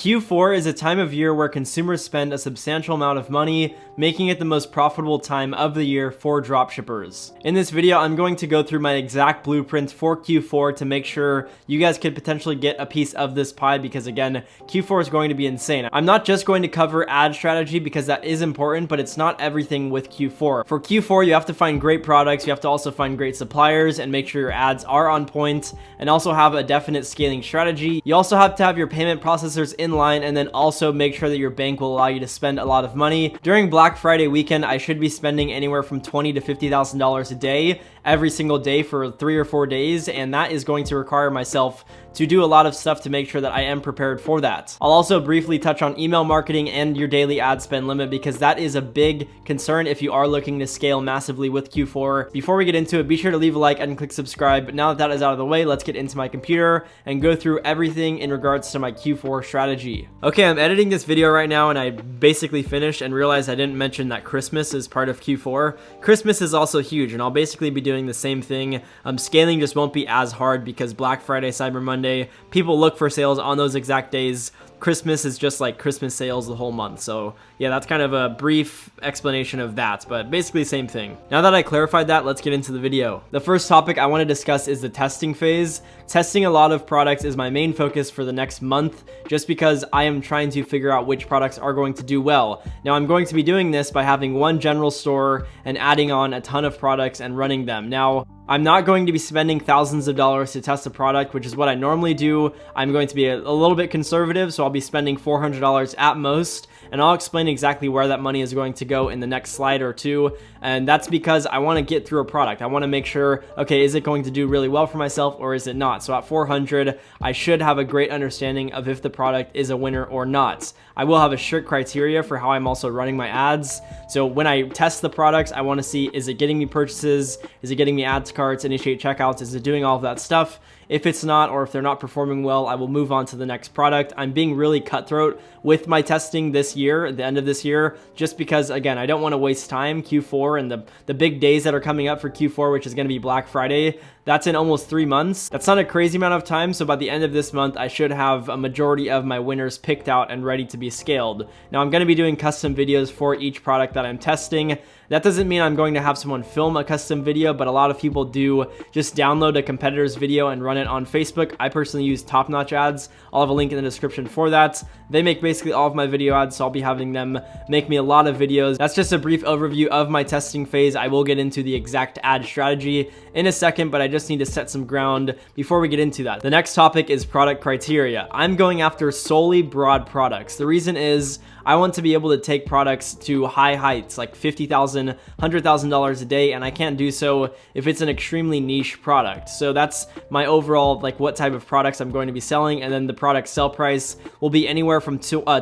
Q4 is a time of year where consumers spend a substantial amount of money, making it the most profitable time of the year for dropshippers. In this video, I'm going to go through my exact blueprint for Q4 to make sure you guys could potentially get a piece of this pie, because again, Q4 is going to be insane. I'm not just going to cover ad strategy because that is important, but it's not everything with Q4. For Q4, you have to find great products, you have to also find great suppliers and make sure your ads are on point, and also have a definite scaling strategy. You also have to have your payment processors in line, and then also make sure that your bank will allow you to spend a lot of money. During Black Friday weekend, I should be spending anywhere from $20,000 to $50,000 a day, every single day for 3 or 4 days, and that is going to require myself to do a lot of stuff to make sure that I am prepared for that. I'll also briefly touch on email marketing and your daily ad spend limit, because that is a big concern if you are looking to scale massively with Q4. Before we get into it, be sure to leave a like and click subscribe. But now that that is out of the way, let's get into my computer and go through everything in regards to my Q4 strategy. Okay, I'm editing this video right now and I basically finished and realized I didn't mention that Christmas is part of Q4. Christmas is also huge, and I'll basically be doing the same thing. Scaling just won't be as hard because Black Friday, Cyber Monday, people look for sales on those exact days. Christmas is just like Christmas sales the whole month. So yeah, that's kind of a brief explanation of that, but basically same thing. Now that I clarified that, let's get into the video. The first topic I want to discuss is the testing phase. Testing a lot of products is my main focus for the next month, just because I am trying to figure out which products are going to do well. Now I'm going to be doing this by having one general store and adding on a ton of products and running them. Now, I'm not going to be spending thousands of dollars to test a product, which is what I normally do. I'm going to be a little bit conservative, so I'll be spending $400 at most, and I'll explain exactly where that money is going to go in the next slide or two. And that's because I want to get through a product. I want to make sure, okay, is it going to do really well for myself or is it not? So at 400, I should have a great understanding of if the product is a winner or not. I will have a strict criteria for how I'm also running my ads. So when I test the products, I want to see, is it getting me purchases? Is it getting me ads carts, initiate checkouts? Is it doing all of that stuff? If it's not, or if they're not performing well, I will move on to the next product. I'm being really cutthroat with my testing this year, at the end of this year, just because, again, I don't want to waste time. Q4 and the big days that are coming up for Q4, which is going to be Black Friday, that's in almost 3 months. That's not a crazy amount of time, so by the end of this month, I should have a majority of my winners picked out and ready to be scaled. Now, I'm going to be doing custom videos for each product that I'm testing. That doesn't mean I'm going to have someone film a custom video, but a lot of people do just download a competitor's video and run it on Facebook. I personally use Top Notch Ads. I'll have a link in the description for that. They make basically all of my video ads, so I'll be having them make me a lot of videos. That's just a brief overview of my testing phase. I will get into the exact ad strategy in a second, but I just need to set some ground before we get into that. The next topic is product criteria. I'm going after solely broad products. The reason is I want to be able to take products to high heights, like $50,000, $100,000 a day, and I can't do so if it's an extremely niche product. So that's my overall, like, what type of products I'm going to be selling, and then the product sell price will be anywhere from $20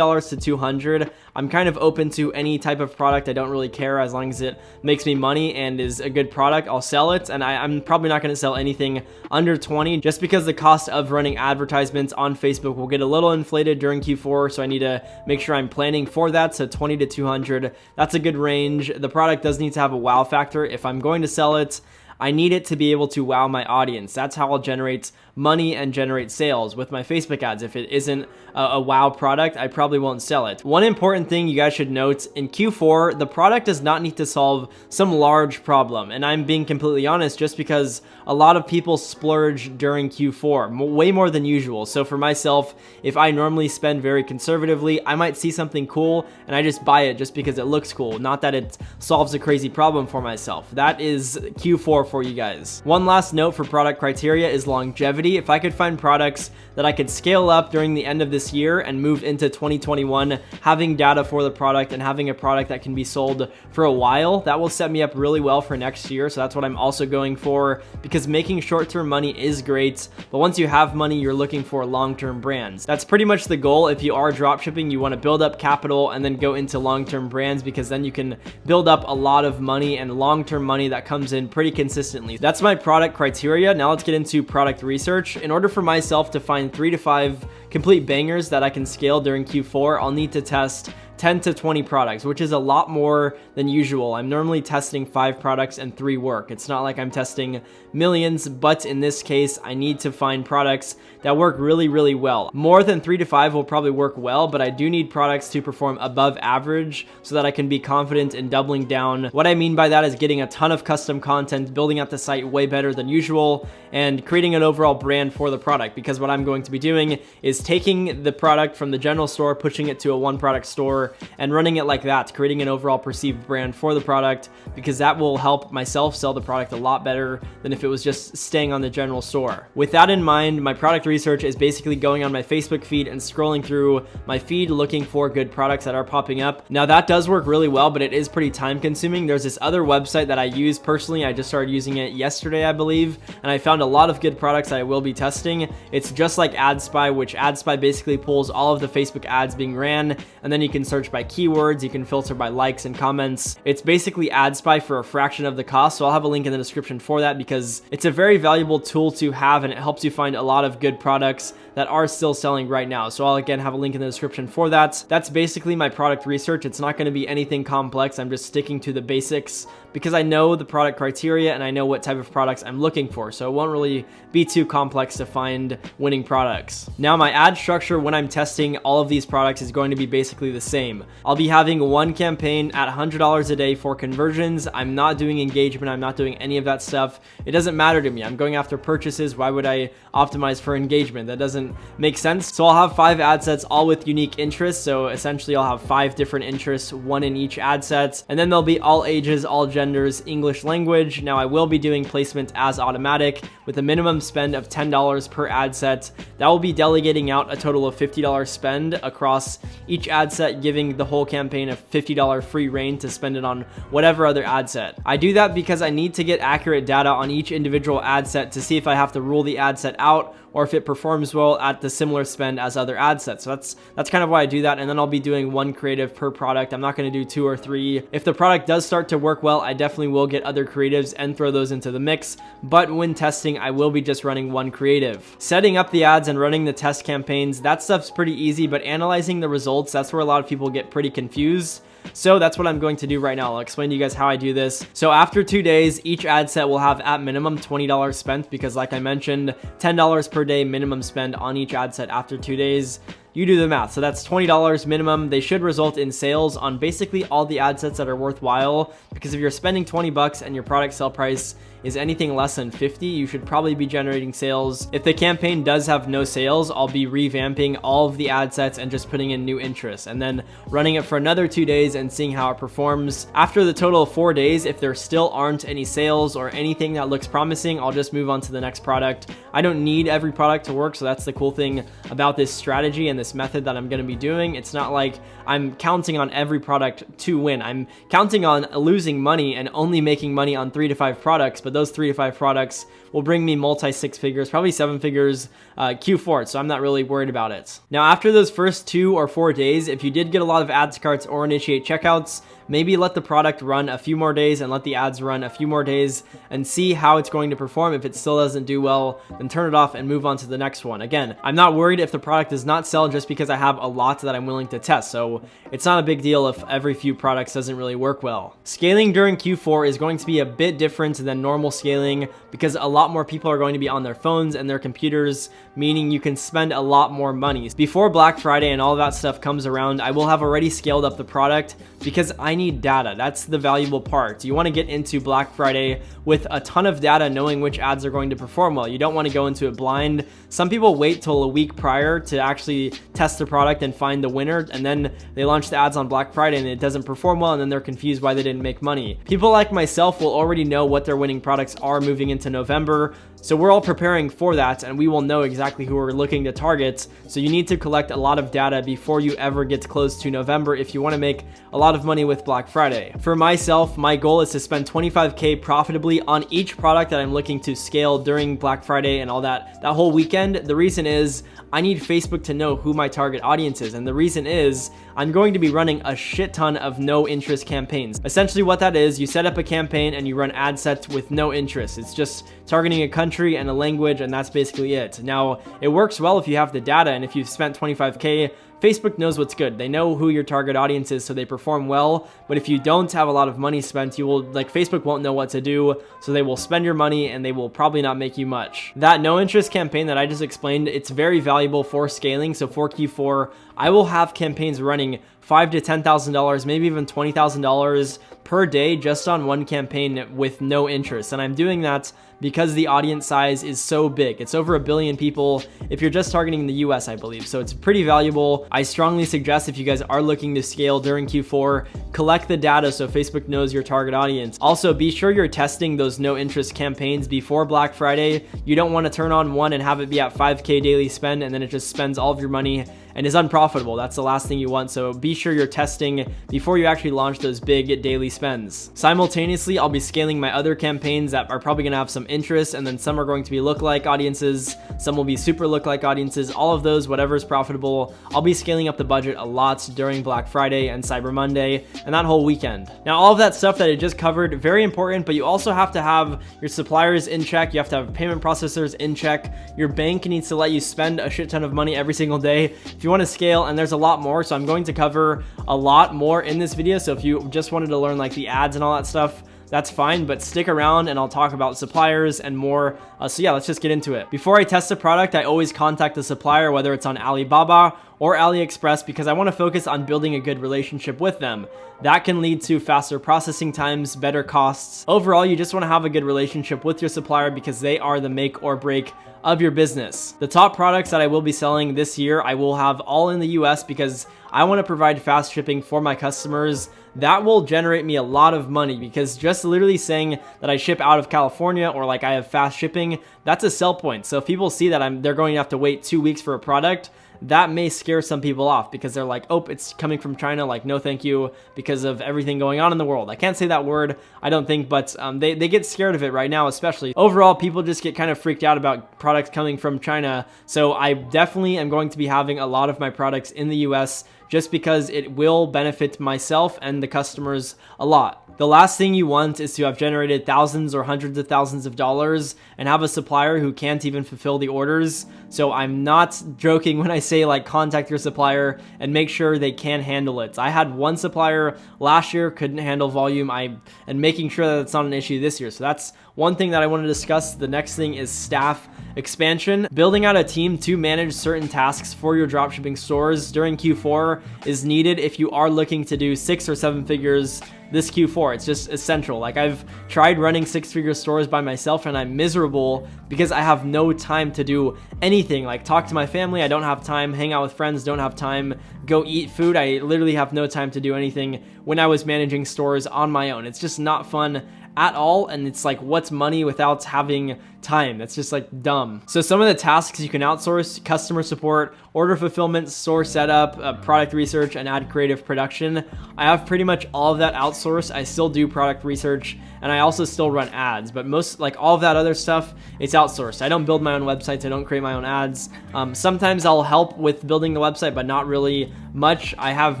to $200. I'm kind of open to any type of product. I don't really care, as long as it makes me money and is a good product, I'll sell it. And I'm probably not going to sell anything under 20, just because the cost of running advertisements on Facebook will get a little inflated during Q4, so I need to make sure I'm planning for that. So 20 to 200, that's a good range. The product does need to have a wow factor. If I'm going to sell it, I need it to be able to wow my audience. That's how I'll generate money and generate sales with my Facebook ads. If it isn't a wow product, I probably won't sell it. One important thing you guys should note, in Q4, the product does not need to solve some large problem. And I'm being completely honest, just because a lot of people splurge during Q4, way more than usual. So for myself, if I normally spend very conservatively, I might see something cool and I just buy it just because it looks cool, not that it solves a crazy problem for myself. That is Q4 for you guys. One last note for product criteria is longevity. If I could find products that I could scale up during the end of this year and move into 2021, having data for the product and having a product that can be sold for a while, that will set me up really well for next year. So that's what I'm also going for, because making short-term money is great, but once you have money, you're looking for long-term brands. That's pretty much the goal. If you are dropshipping, you want to build up capital and then go into long-term brands, because then you can build up a lot of money and long-term money that comes in pretty consistently. That's my product criteria. Now let's get into product research. In order for myself to find 3 to 5 complete bangers that I can scale during Q4, I'll need to test 10 to 20 products, which is a lot more than usual. I'm normally testing 5 products and 3 work. It's not like I'm testing millions, but in this case, I need to find products that work really, really well. More than 3 to 5 will probably work well, but I do need products to perform above average so that I can be confident in doubling down. What I mean by that is getting a ton of custom content, building out the site way better than usual, and creating an overall brand for the product. Because what I'm going to be doing is taking the product from the general store, pushing it to a one product store, and running it like that, creating an overall perceived brand for the product, because that will help myself sell the product a lot better than if it was just staying on the general store. With that in mind, my product research is basically going on my Facebook feed and scrolling through my feed looking for good products that are popping up. Now that does work really well, but it is pretty time consuming. There's this other website that I use personally. I just started using it yesterday, I believe, and I found a lot of good products that I will be testing. It's just like AdSpy, which AdSpy basically pulls all of the Facebook ads being ran, and then you can search by keywords, you can filter by likes and comments. It's basically AdSpy for a fraction of the cost, so I'll have a link in the description for that because it's a very valuable tool to have, and it helps you find a lot of good products that are still selling right now. So I'll again have a link in the description for that. That's basically my product research. It's not going to be anything complex. I'm just sticking to the basics because I know the product criteria and I know what type of products I'm looking for. So it won't really be too complex to find winning products. Now my ad structure when I'm testing all of these products is going to be basically the same. I'll be having one campaign at $100 a day for conversions. I'm not doing engagement. I'm not doing any of that stuff. It doesn't matter to me. I'm going after purchases. Why would I optimize for engagement? That doesn't make sense. So I'll have 5 ad sets, all with unique interests. So essentially I'll have 5 different interests, one in each ad set, and then they'll be all ages, all genders, English language. Now I will be doing placement as automatic with a minimum spend of $10 per ad set. That will be delegating out a total of $50 spend across each ad set, giving the whole campaign a $50 free reign to spend it on whatever other ad set. I do that because I need to get accurate data on each individual ad set to see if I have to rule the ad set out or if it performs well at the similar spend as other ad sets. So that's kind of why I do that. And then I'll be doing 1 creative per product. I'm not going to do 2 or 3. If the product does start to work well, I definitely will get other creatives and throw those into the mix. But when testing, I will be just running 1 creative. Setting up the ads and running the test campaigns, that stuff's pretty easy, but analyzing the results, that's where a lot of people get pretty confused. So that's what I'm going to do right now. I'll explain to you guys how I do this. So after 2 days, each ad set will have at minimum $20 spent because like I mentioned, $10 per day minimum spend on each ad set after 2 days. You do the math. So that's $20 minimum. They should result in sales on basically all the ad sets that are worthwhile, because if you're spending 20 bucks and your product sell price is anything less than 50, you should probably be generating sales. If the campaign does have no sales, I'll be revamping all of the ad sets and just putting in new interests and then running it for another 2 days and seeing how it performs. After the total of 4 days, if there still aren't any sales or anything that looks promising, I'll just move on to the next product. I don't need every product to work, so that's the cool thing about this strategy and this method that I'm going to be doing. It's not like I'm counting on every product to win. I'm counting on losing money and only making money on 3 to 5 products, but those 3 to 5 products will bring me multi 6 figures, probably 7 figures Q4, so I'm not really worried about it. Now, after those first 2 or 4 days, if you did get a lot of ads carts or initiate checkouts, maybe let the product run a few more days and let the ads run a few more days and see how it's going to perform. If it still doesn't do well, then turn it off and move on to the next one. Again, I'm not worried if the product does not sell just because I have a lot that I'm willing to test. So it's not a big deal if every few products doesn't really work well. Scaling during Q4 is going to be a bit different than normal scaling because a lot more people are going to be on their phones and their computers, meaning you can spend a lot more money. Before Black Friday and all of that stuff comes around, I will have already scaled up the product because I need data. That's the valuable part. You want to get into Black Friday with a ton of data, knowing which ads are going to perform well. You don't want to go into it blind. Some people wait till a week prior to actually test the product and find the winner, and then they launch the ads on Black Friday and it doesn't perform well, and then they're confused why they didn't make money. People like myself will already know what their winning products are moving into November. So we're all preparing for that, and we will know exactly who we're looking to target. So you need to collect a lot of data before you ever get close to November if you want to make a lot of money with Black Friday. For myself, my goal is to spend $25K profitably on each product that I'm looking to scale during Black Friday and all that whole weekend. The reason is I need Facebook to know who my target audience is, and the reason is I'm going to be running a shit ton of no interest campaigns. Essentially what that is, you set up a campaign and you run ad sets with no interest. It's just targeting a country and a language, and that's basically it. Now, it works well if you have the data, and if you've spent 25K, Facebook knows what's good. They know who your target audience is, so they perform well. But if you don't have a lot of money spent, Facebook won't know what to do, so they will spend your money and they will probably not make you much. That no interest campaign that I just explained, it's very valuable for scaling. So for Q4, I will have campaigns running $5,000 to $10,000, maybe even $20,000 per day just on one campaign with no interest. And I'm doing that because the audience size is so big. It's over 1 billion people if you're just targeting the US, I believe. So it's pretty valuable. I strongly suggest if you guys are looking to scale during Q4, collect the data so Facebook knows your target audience. Also, be sure you're testing those no interest campaigns before Black Friday. You don't want to turn on one and have it be at 5K daily spend and then it just spends all of your money and is unprofitable. That's the last thing you want. So be sure you're testing before you actually launch those big daily spends. Simultaneously, I'll be scaling my other campaigns that are probably going to have some interest, and then some are going to be lookalike audiences, some will be super lookalike audiences, all of those, whatever is profitable. I'll be scaling up the budget a lot during Black Friday and Cyber Monday and that whole weekend. Now, all of that stuff that I just covered, very important, but you also have to have your suppliers in check. You have to have payment processors in check. Your bank needs to let you spend a shit ton of money every single day if you want to scale, and there's a lot more. So I'm going to cover a lot more in this video. So if you just wanted to learn like the ads and all that stuff, that's fine, but stick around and I'll talk about suppliers and more. So yeah, let's just get into it. Before I test a product, I always contact the supplier, whether it's on Alibaba or AliExpress, because I want to focus on building a good relationship with them. That can lead to faster processing times, better costs. Overall, you just want to have a good relationship with your supplier because they are the make or break of your business. The top products that I will be selling this year, I will have all in the US because I want to provide fast shipping for my customers. That will generate me a lot of money because just literally saying that I ship out of California or like I have fast shipping, that's a sell point. So if people see that they're going to have to wait 2 weeks for a product, that may scare some people off because they're like, oh, it's coming from China, like no thank you, because of everything going on in the world. I can't say that word, I don't think, but they get scared of it right now, especially. Overall, people just get kind of freaked out about products coming from China. So I definitely am going to be having a lot of my products in the US just because it will benefit myself and the customers a lot. The last thing you want is to have generated thousands or hundreds of thousands of dollars and have a supplier who can't even fulfill the orders. So I'm not joking when I say like contact your supplier and make sure they can handle it. I had one supplier last year couldn't handle volume, and making sure that it's not an issue this year. So that's one thing that I want to discuss. The next thing is staff expansion. Building out a team to manage certain tasks for your dropshipping stores during Q4 is needed if you are looking to do 6 or 7 figures this Q4. It's just essential. Like I've tried running 6-figure stores by myself and I'm miserable because I have no time to do anything. Like talk to my family, I don't have time. Hang out with friends, don't have time. Go eat food, I literally have no time to do anything when I was managing stores on my own. It's just not fun at all, and it's like, what's money without having time? That's just like dumb. So some of the tasks you can outsource: customer support, order fulfillment, store setup, product research, and ad creative production. I have pretty much all of that outsourced. I still do product research and I also still run ads, but most, like all of that other stuff, it's outsourced. I don't build my own websites, I don't create my own ads. Sometimes I'll help with building the website, but not really much. I have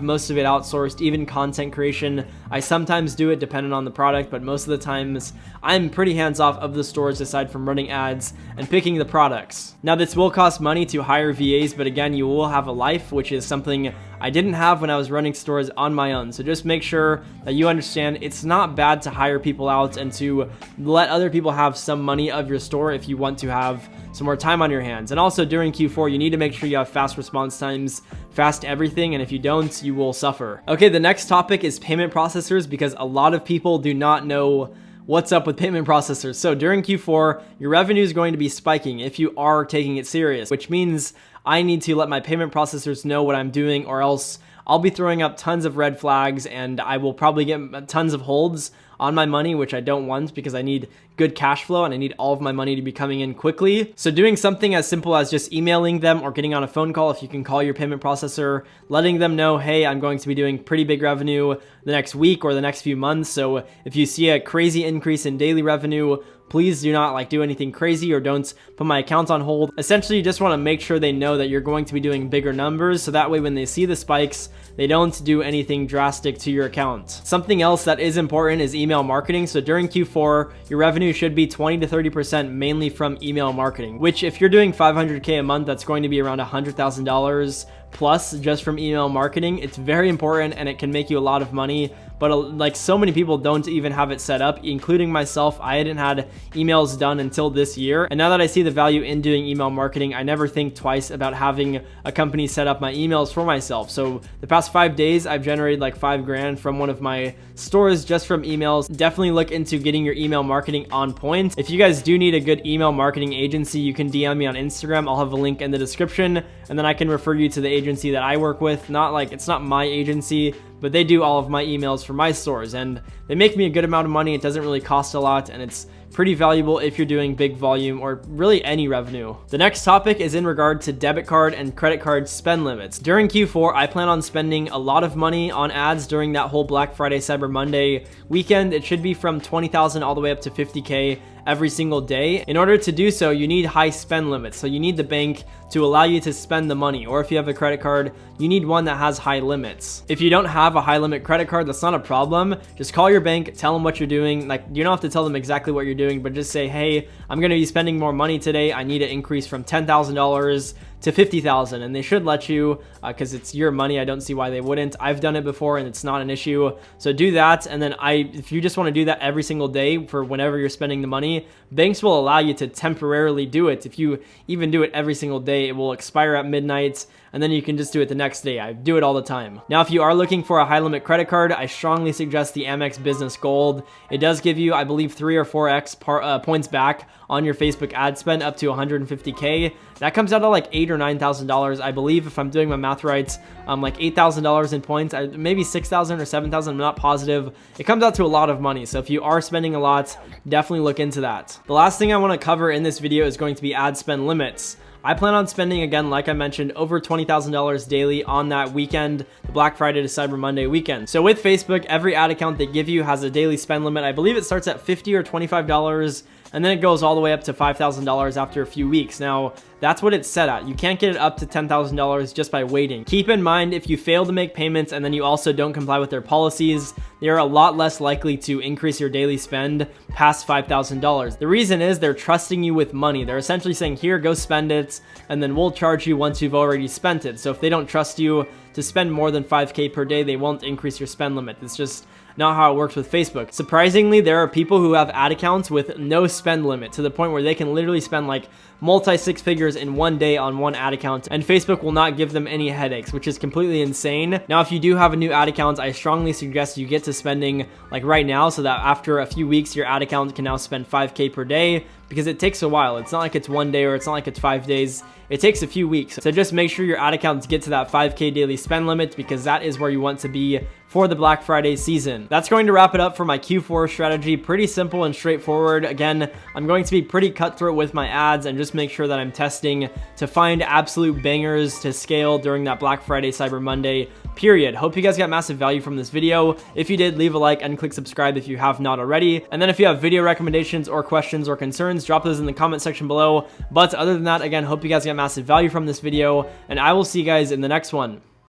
most of it outsourced. Even content creation, I sometimes do it depending on the product, but most of the times I'm pretty hands off of the stores aside from running ads and picking the products. Now this will cost money to hire VAs, but again, you will have a life, which is something I didn't have when I was running stores on my own. So just make sure that you understand it's not bad to hire people out and to let other people have some money of your store if you want to have some more time on your hands. And also during Q4, you need to make sure you have fast response times, fast everything, and if you don't, you will suffer. Okay, the next topic is payment processors, because a lot of people do not know what's up with payment processors. So during Q4, your revenue is going to be spiking if you are taking it serious, which means I need to let my payment processors know what I'm doing, or else I'll be throwing up tons of red flags and I will probably get tons of holds on my money, which I don't want because I need good cash flow and I need all of my money to be coming in quickly. So doing something as simple as just emailing them or getting on a phone call, if you can call your payment processor, letting them know, hey, I'm going to be doing pretty big revenue the next week or the next few months. So if you see a crazy increase in daily revenue, please do not like do anything crazy or don't put my account on hold. Essentially, you just want to make sure they know that you're going to be doing bigger numbers, so that way when they see the spikes, they don't do anything drastic to your account. Something else that is important is email marketing. So during Q4, your revenue should be 20 to 30% mainly from email marketing, which if you're doing 500K a month, that's going to be around $100,000 plus just from email marketing. It's very important and it can make you a lot of money, but like so many people don't even have it set up, including myself. I hadn't had emails done until this year, and now that I see the value in doing email marketing, I never think twice about having a company set up my emails for myself. So the past 5 days, I've generated like $5,000 from one of my stores just from emails. Definitely look into getting your email marketing on point. If you guys do need a good email marketing agency, you can DM me on Instagram. I'll have a link in the description, and then I can refer you to the agency that I work with. It's not my agency, but they do all of my emails for my stores, and they make me a good amount of money. It doesn't really cost a lot, and it's pretty valuable if you're doing big volume or really any revenue. The next topic is in regard to debit card and credit card spend limits. During Q4, I plan on spending a lot of money on ads during that whole Black Friday, Cyber Monday weekend. It should be from 20,000 all the way up to 50K every single day. In order to do so, you need high spend limits. So you need the bank to allow you to spend the money, or if you have a credit card, you need one that has high limits. If you don't have a high limit credit card, that's not a problem. Just call your bank, tell them what you're doing. Like, you don't have to tell them exactly what you're doing, but just say, hey, I'm going to be spending more money today. I need to increase from $10,000 to $50,000, and they should let you because it's your money. I don't see why they wouldn't. I've done it before and it's not an issue. So do that, and then if you just want to do that every single day for whenever you're spending the money, banks will allow you to temporarily do it. If you even do it every single day, it will expire at midnight, and then you can just do it the next day. I do it all the time. Now, if you are looking for a high limit credit card, I strongly suggest the Amex Business Gold. It does give you, I believe, 3 or 4x points back on your Facebook ad spend up to 150K. That comes out to like $8,000 or $9,000, I believe, if I'm doing my math right. Like $8,000 in points, maybe $6,000 or $7,000. I'm not positive. It comes out to a lot of money. So if you are spending a lot, definitely look into that. The last thing I want to cover in this video is going to be ad spend limits. I plan on spending, again, like I mentioned, over $20,000 daily on that weekend, the Black Friday to Cyber Monday weekend. So with Facebook, every ad account they give you has a daily spend limit. I believe it starts at $50 or $25, and then it goes all the way up to $5,000 after a few weeks. Now, that's what it's set at. You can't get it up to $10,000 just by waiting. Keep in mind, if you fail to make payments and then you also don't comply with their policies, they are a lot less likely to increase your daily spend past $5,000. The reason is they're trusting you with money. They're essentially saying, here, go spend it, and then we'll charge you once you've already spent it. So if they don't trust you to spend more than 5K per day, they won't increase your spend limit. It's just not how it works with Facebook. Surprisingly, there are people who have ad accounts with no spend limit, to the point where they can literally spend like multi-six figures in one day on one ad account, and Facebook will not give them any headaches, which is completely insane. Now, if you do have a new ad account, I strongly suggest you get to spending like right now, so that after a few weeks, your ad account can now spend 5K per day, because it takes a while. It's not like it's one day or it's not like it's 5 days. It takes a few weeks. So just make sure your ad accounts get to that 5K daily spend limit, because that is where you want to be for the Black Friday season. That's going to wrap it up for my Q4 strategy. Pretty simple and straightforward. Again, I'm going to be pretty cutthroat with my ads and just make sure that I'm testing to find absolute bangers to scale during that Black Friday, Cyber Monday period. Hope you guys got massive value from this video. If you did, leave a like and click subscribe if you have not already. And then if you have video recommendations or questions or concerns, drop those in the comment section below. But other than that, again, hope you guys got massive value from this video, and I will see you guys in the next one.